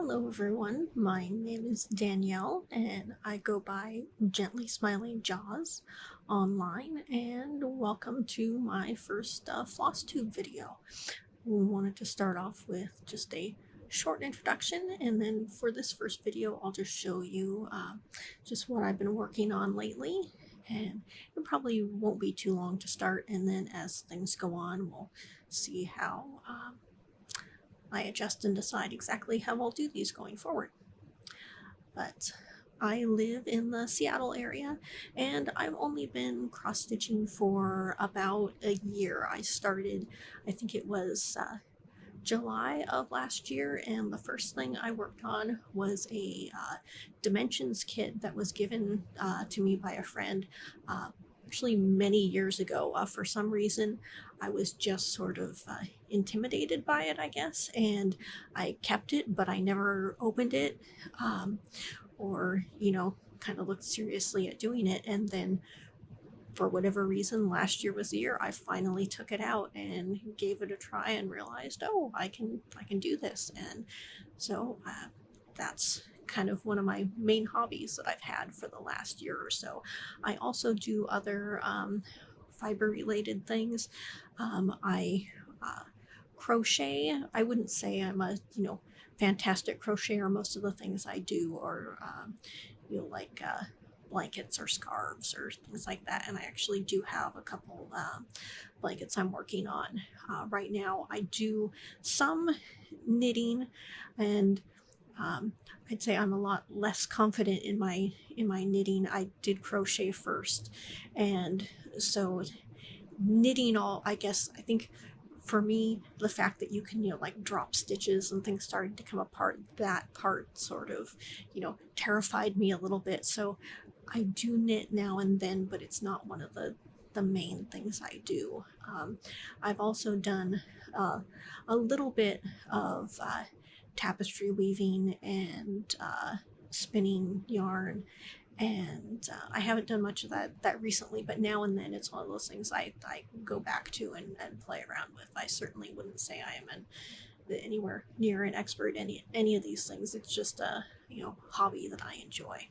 Hello everyone, my name is Danielle and I go by Gently Smiling Jaws online, and welcome to my first Flosstube video. We wanted to start off with just a short introduction, and then for this first video I'll just show you just what I've been working on lately, and it probably won't be too long to start, and then as things go on we'll see how I adjust and decide exactly how I'll do these going forward. But I live in the Seattle area and I've only been cross stitching for about a year. I started, I think it was July of last year, and the first thing I worked on was a dimensions kit that was given to me by a friend actually many years ago. For some reason I was just sort of intimidated by it, I guess, and I kept it, but I never opened it or kind of looked seriously at doing it. And then for whatever reason, last year was the year I finally took it out and gave it a try and realized, oh, I can do this. And so that's kind of one of my main hobbies that I've had for the last year or so. I also do other fiber related things. I crochet. I wouldn't say I'm a fantastic crocheter. Most of the things I do are like blankets or scarves or things like that, and I actually do have a couple blankets I'm working on right now. I do some knitting, and I'd say I'm a lot less confident in my knitting. I did crochet first, and so knitting, I think for me, the fact that you can like drop stitches and things starting to come apart, that part sort of terrified me a little bit. So I do knit now and then, but it's not one of the main things I do. I've also done a little bit of tapestry weaving and spinning yarn, and I haven't done much of that recently, but now and then it's one of those things I go back to and play around with. I certainly wouldn't say I am anywhere near an expert in any of these things. It's just a hobby that I enjoy.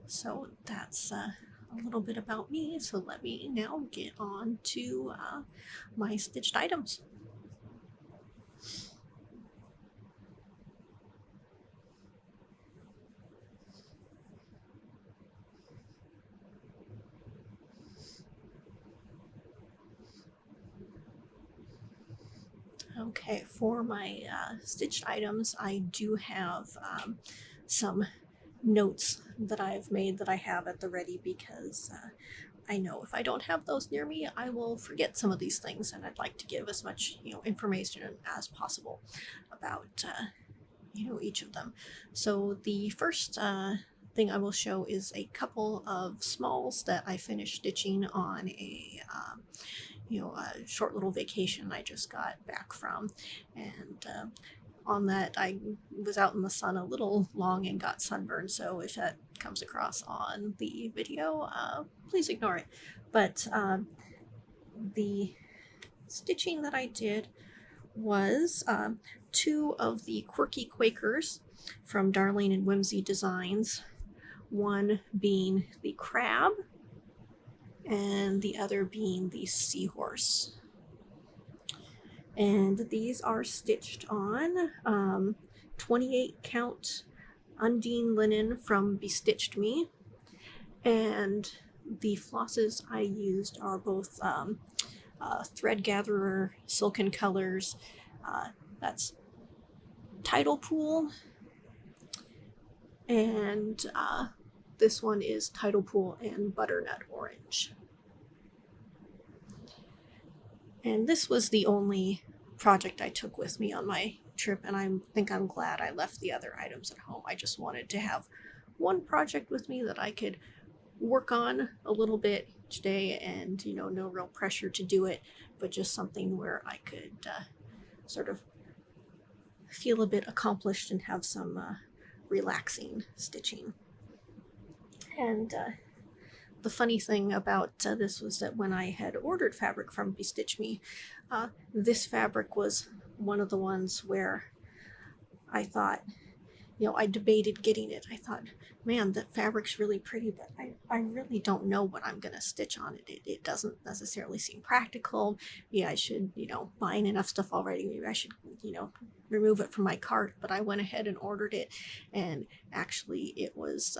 So that's a little bit about me. So let me now get on to my stitched items. Okay, for my stitched items, I do have some notes that I've made that I have at the ready, because I know if I don't have those near me, I will forget some of these things, and I'd like to give as much information as possible about each of them. So the first thing I will show is a couple of smalls that I finished stitching on a a short little vacation I just got back from, and on that I was out in the sun a little long and got sunburned, so if that comes across on the video, please ignore it. But the stitching that I did was two of the Quirky Quakers from Darling and Whimsy Designs, one being the crab and the other being the seahorse. And these are stitched on 28 count Undine linen from Bestitched Me, and the flosses I used are both Thread Gatherer Silken Colors, that's Tidal Pool, and this one is Tidal Pool and Butternut Orange. And this was the only project I took with me on my trip, and I think I'm glad I left the other items at home. I just wanted to have one project with me that I could work on a little bit each day, and no real pressure to do it, but just something where I could sort of feel a bit accomplished and have some relaxing stitching. And the funny thing about this was that when I had ordered fabric from Bestitch Me, this fabric was one of the ones where I thought, I debated getting it. I thought, man, that fabric's really pretty, but I really don't know what I'm going to stitch on it. It doesn't necessarily seem practical. Yeah, I should, buying enough stuff already, maybe I should, remove it from my cart. But I went ahead and ordered it, and actually it was,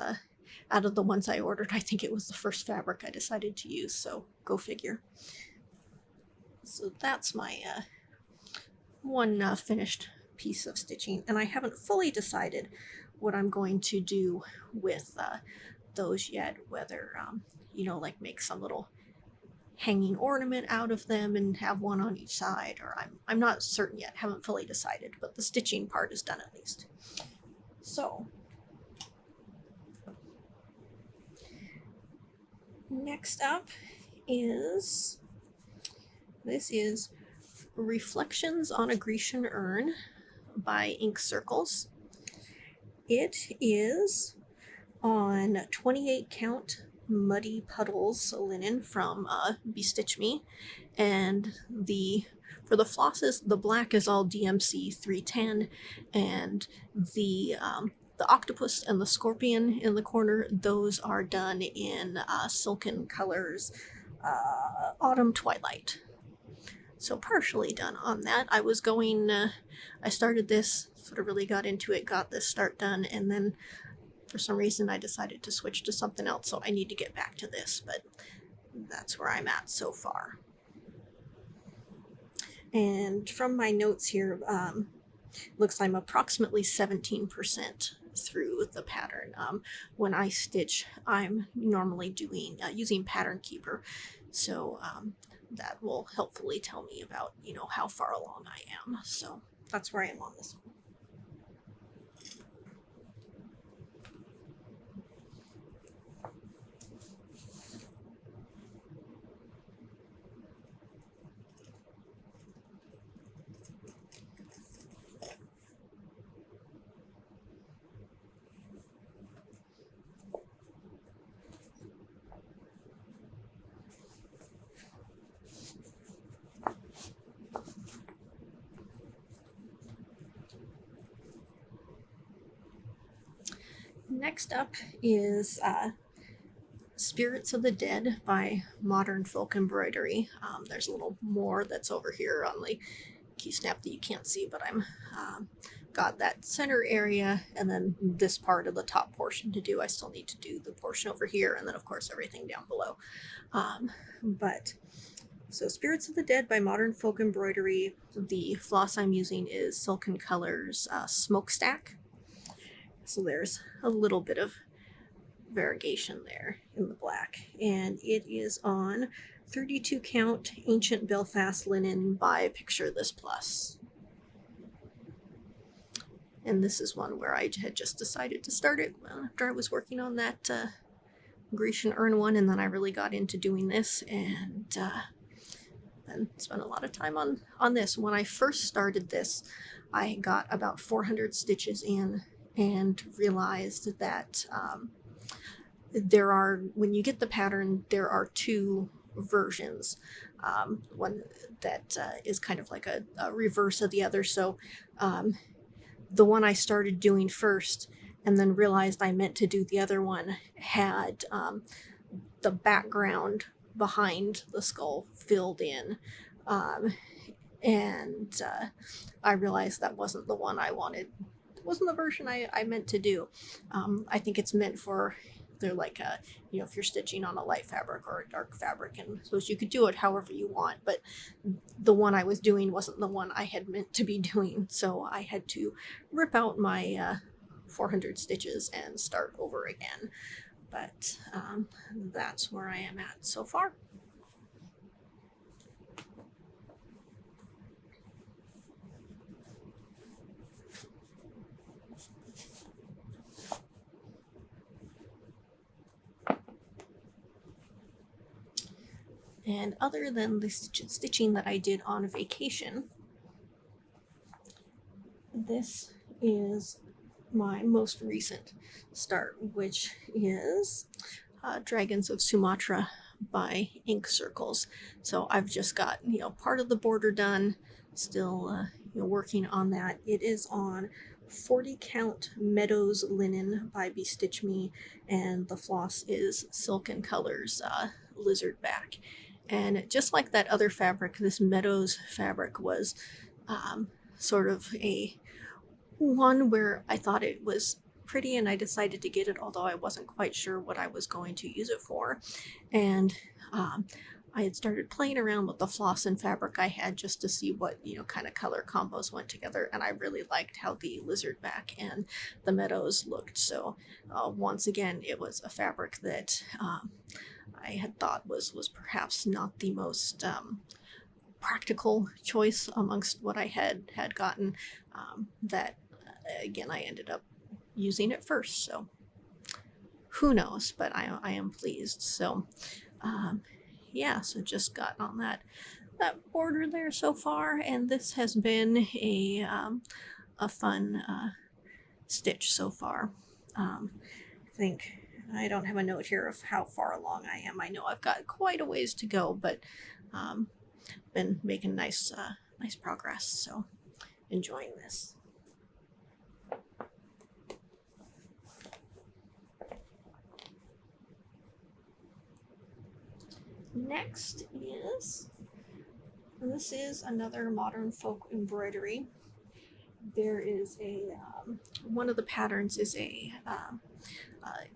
out of the ones I ordered, I think it was the first fabric I decided to use, so go figure. So that's my one like piece of stitching, and I haven't fully decided what I'm going to do with those yet, whether like make some little hanging ornament out of them and have one on each side, or I'm not certain yet, haven't fully decided, but the stitching part is done at least. So next up is, this is Reflections on a Grecian Urn by Ink Circles. It is on 28 count Muddy Puddles linen from Bestitch Me, and for the flosses, the black is all DMC 310, and the octopus and the scorpion in the corner, those are done in Silken Colors Autumn Twilight. So partially done on that. I started this, sort of really got into it, got this start done, and then for some reason I decided to switch to something else, so I need to get back to this, but that's where I'm at so far. And from my notes here, looks like I'm approximately 17% through the pattern. When I stitch, I'm normally using Pattern Keeper, so that will helpfully tell me about, how far along I am. So that's where I am on this one. Next up is Spirits of the Dead by Modern Folk Embroidery. There's a little more that's over here on the key snap that you can't see, but I'm got that center area, and then this part of the top portion to do. I still need to do the portion over here, and then of course everything down below. So Spirits of the Dead by Modern Folk Embroidery. The floss I'm using is Silken Colors Smokestack. So there's a little bit of variegation there in the black, and it is on 32 count Ancient Belfast linen by Picture This Plus. And this is one where I had just decided to start it after I was working on that Grecian urn one, and then I really got into doing this, and spent a lot of time on this. When I first started this, I got about 400 stitches in and realized that when you get the pattern, there are two versions. One that is kind of like a reverse of the other. So the one I started doing first and then realized I meant to do the other one had the background behind the skull filled in. And I realized that wasn't the one I wanted. It wasn't the version I meant to do. I think it's meant for, they're like, if you're stitching on a light fabric or a dark fabric, and so you could do it however you want, but the one I was doing wasn't the one I had meant to be doing, so I had to rip out my 400 stitches and start over again. But that's where I am at so far. And other than the stitching that I did on vacation, this is my most recent start, which is Dragons of Sumatra by Ink Circles. So I've just got, part of the border done, still working on that. It is on 40 count Meadows linen by Bestitch Me, and the floss is Silken Colors lizard back. And just like that other fabric, this Meadows fabric was sort of a one where I thought it was pretty and I decided to get it, although I wasn't quite sure what I was going to use it for. And I had started playing around with the floss and fabric I had just to see what, kind of color combos went together, and I really liked how the lizard back and the meadows looked. So once again, it was a fabric that I had thought was perhaps not the most practical choice amongst what I had gotten, that again I ended up using it first, so who knows, but I am pleased. So yeah, so just got on that border there so far, and this has been a fun stitch so far. I think I don't have a note here of how far along I am. I know I've got quite a ways to go, but been making nice progress, so enjoying this. Next is, this is another modern folk embroidery. There is a, one of the patterns is a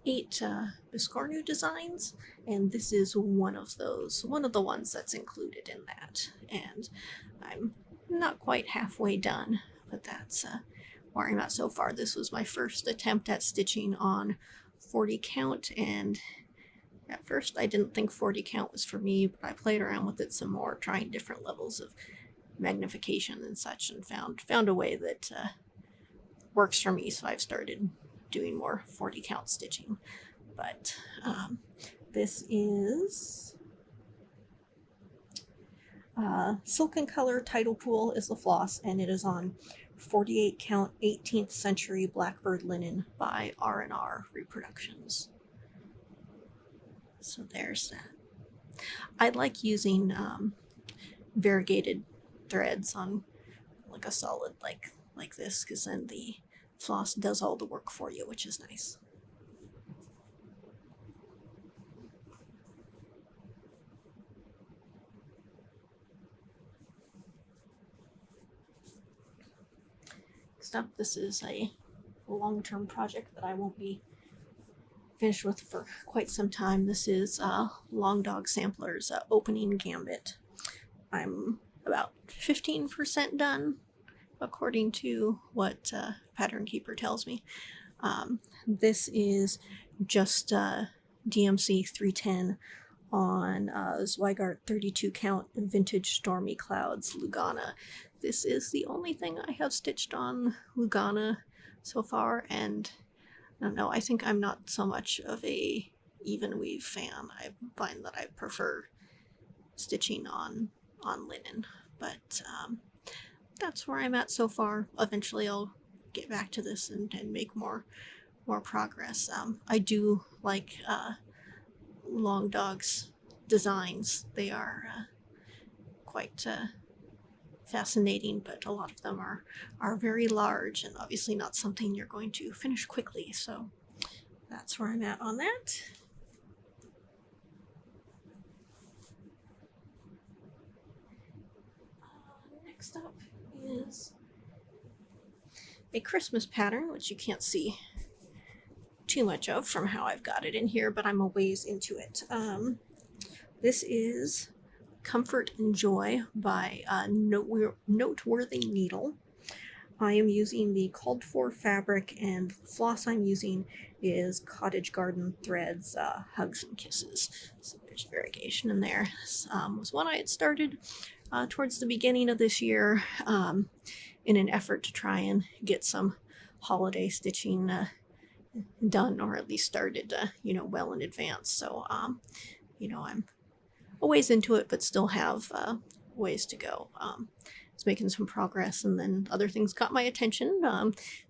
8 Biscornu designs, and this is one of the ones that's included in that. And I'm not quite halfway done, but that's where I'm at so far. This was my first attempt at stitching on 40 count, and at first I didn't think 40 count was for me, but I played around with it some more, trying different levels of magnification and such, and found a way that works for me, so I've started doing more 40 count stitching. But this is Silken Color Tidal Pool is the floss, and it is on 48 count 18th century Blackbird linen by R&R Reproductions. So there's that. I like using variegated threads on like a solid like this, because then the floss does all the work for you, which is nice. Next up, this is a long-term project that I won't be finished with for quite some time. This is Long Dog Sampler's opening Gambit. I'm about 15% done, according to what Pattern Keeper tells me. This is just DMC 310 on Zweigart 32 count Vintage Stormy Clouds Lugana. This is the only thing I have stitched on Lugana so far, and I don't know, I think I'm not so much of a even weave fan. I find that I prefer stitching on linen, but that's where I'm at so far. Eventually I'll get back to this and make more progress. I do like Long Dog's designs. They are quite fascinating, but a lot of them are very large and obviously not something you're going to finish quickly, so that's where I'm at on that. Next up is a Christmas pattern, which you can't see too much of from how I've got it in here, but I'm a ways into it. This is Comfort and Joy by Noteworthy Needle. I am using the called for fabric, and the floss I'm using is Cottage Garden Threads Hugs and Kisses. So there's variegation in there. This was one I had started towards the beginning of this year in an effort to try and get some holiday stitching done, or at least started well in advance. So I'm a ways into it, but still have ways to go. It's making some progress, and then other things got my attention,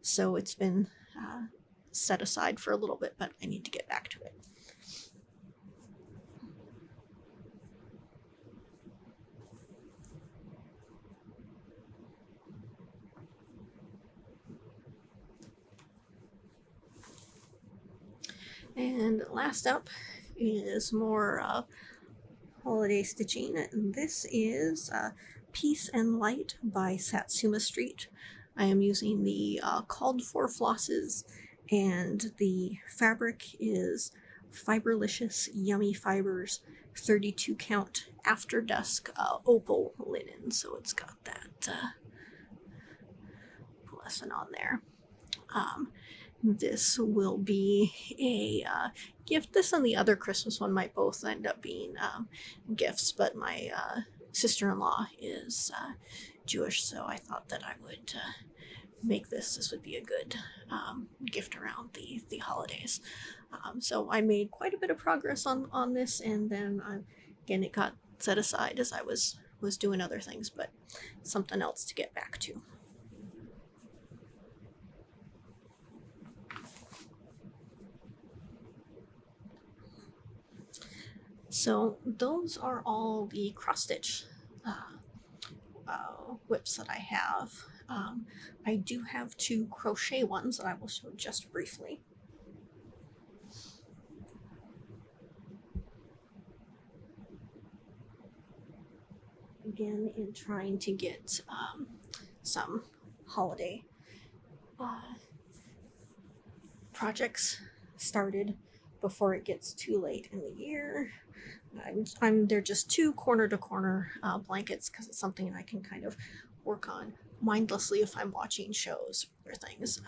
so it's been set aside for a little bit, but I need to get back to it. And last up is more holiday stitching. This is Peace and Light by Satsuma Street. I am using the called for flosses, and the fabric is Fiberlicious Yummy Fibers 32 count After Dusk opal linen. So it's got that lesson on there. This will be a gift. This and the other Christmas one might both end up being gifts, but my sister-in-law is Jewish, so I thought that I would make this. This would be a good gift around the holidays. So I made quite a bit of progress on this, and then again, it got set aside as I was doing other things, but something else to get back to. So those are all the cross-stitch WIPs that I have. I do have 2 crochet ones that I will show just briefly. Again, in trying to get some holiday projects started before it gets too late in the year. They're just 2 corner-to-corner blankets because it's something I can kind of work on mindlessly if I'm watching shows or things.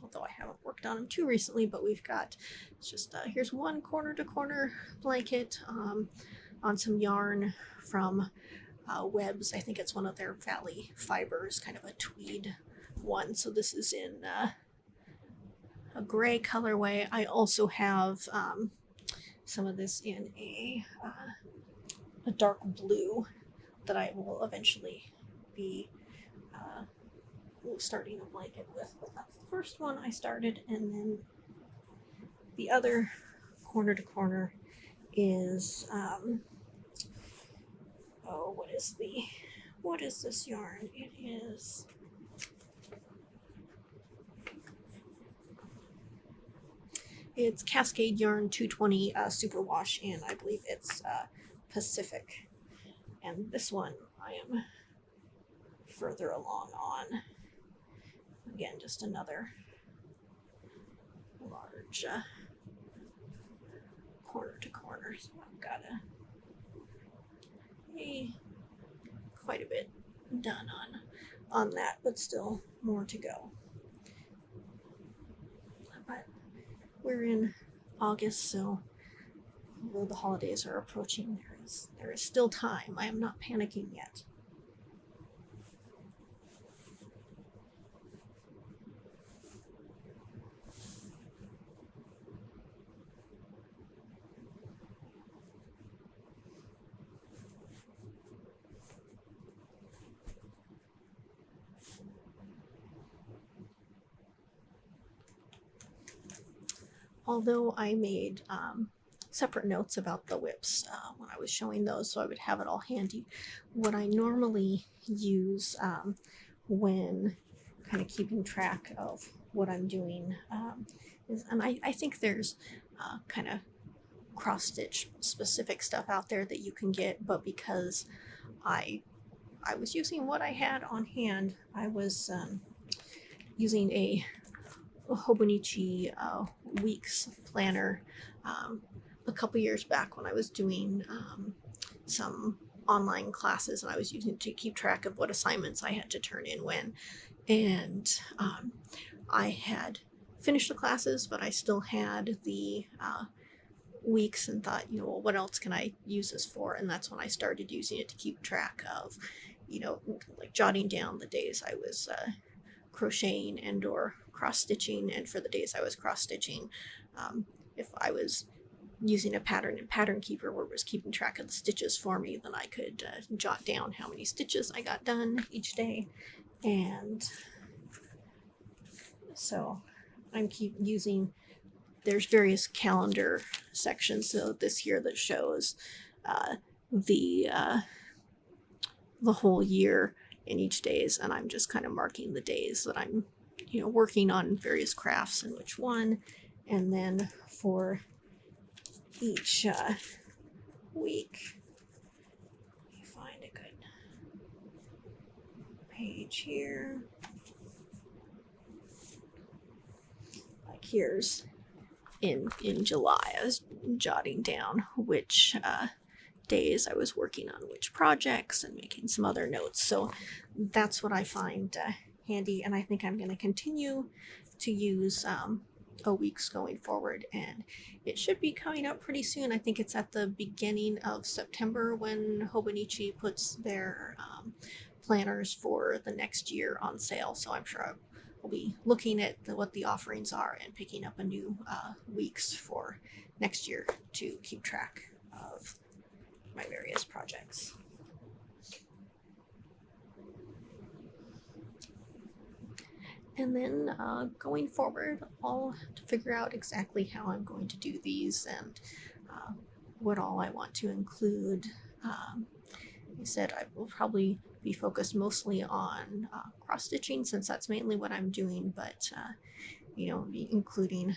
Although I haven't worked on them too recently, but we've got just here's one corner-to-corner blanket on some yarn from Webs. I think it's one of their Valley Fibers, kind of a tweed one. So this is in a gray colorway. I also have some of this in a dark blue that I will eventually be starting a blanket with. But that's the first one I started, and then the other corner to corner is what is this yarn? It is It's Cascade Yarn 220 Superwash, and I believe it's Pacific. And this one I am further along on. Again, just another large corner to corner. So I've got quite a bit done on that, but still more to go. But we're in August, so although the holidays are approaching, there is still time. I am not panicking yet. Although I made separate notes about the WIPs when I was showing those, so I would have it all handy. What I normally use when kind of keeping track of what I'm doing is, and I think there's kind of cross-stitch specific stuff out there that you can get, but because I was using what I had on hand, I was using a Hobonichi Weeks planner a couple years back when I was doing some online classes, and I was using it to keep track of what assignments I had to turn in when. And I had finished the classes, but I still had the weeks, and thought, well, what else can I use this for? And that's when I started using it to keep track of, like jotting down the days I was crocheting and or cross-stitching, and for the days I was cross-stitching, if I was using a pattern in Pattern Keeper where it was keeping track of the stitches for me, then I could jot down how many stitches I got done each day. And so I'm keep using, there's various calendar sections so this year that shows the whole year in each days, and I'm just kind of marking the days that I'm working on various crafts and which one. And then for each week, let me find a good page here. Like here's in July, I was jotting down which days I was working on which projects and making some other notes. So that's what I find handy, and I think I'm going to continue to use Weeks going forward, and it should be coming up pretty soon. I think it's at the beginning of September when Hobonichi puts their planners for the next year on sale, so I'm sure I'll be looking at what the offerings are and picking up a new Weeks for next year to keep track of my various projects. And then going forward, I'll have to figure out exactly how I'm going to do these and what all I want to include. I said I will probably be focused mostly on cross stitching, since that's mainly what I'm doing, but you know, be including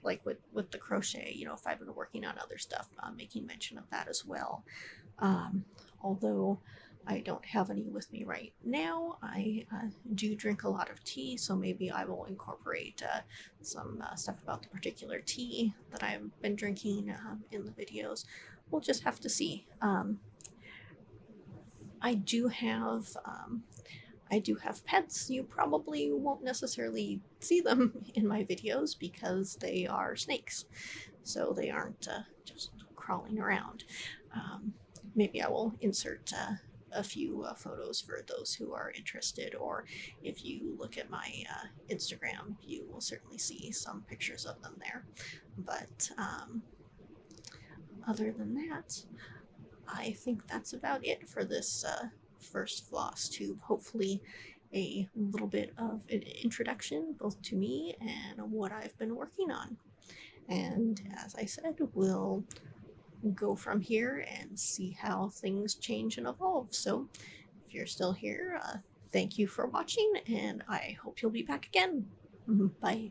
like with the crochet, you know, if I've been working on other stuff, making mention of that as well. Although I don't have any with me right now, I do drink a lot of tea, so maybe I will incorporate some stuff about the particular tea that I've been drinking in the videos. We'll just have to see. I do have pets. You probably won't necessarily see them in my videos because they are snakes, so they aren't just crawling around. Maybe I will insert a few photos for those who are interested, or if you look at my Instagram, you will certainly see some pictures of them there. But other than that, I think that's about it for this first Flosstube. Hopefully a little bit of an introduction both to me and what I've been working on. And as I said, we'll go from here and see how things change and evolve. So if you're still here, thank you for watching, and I hope you'll be back again. Bye.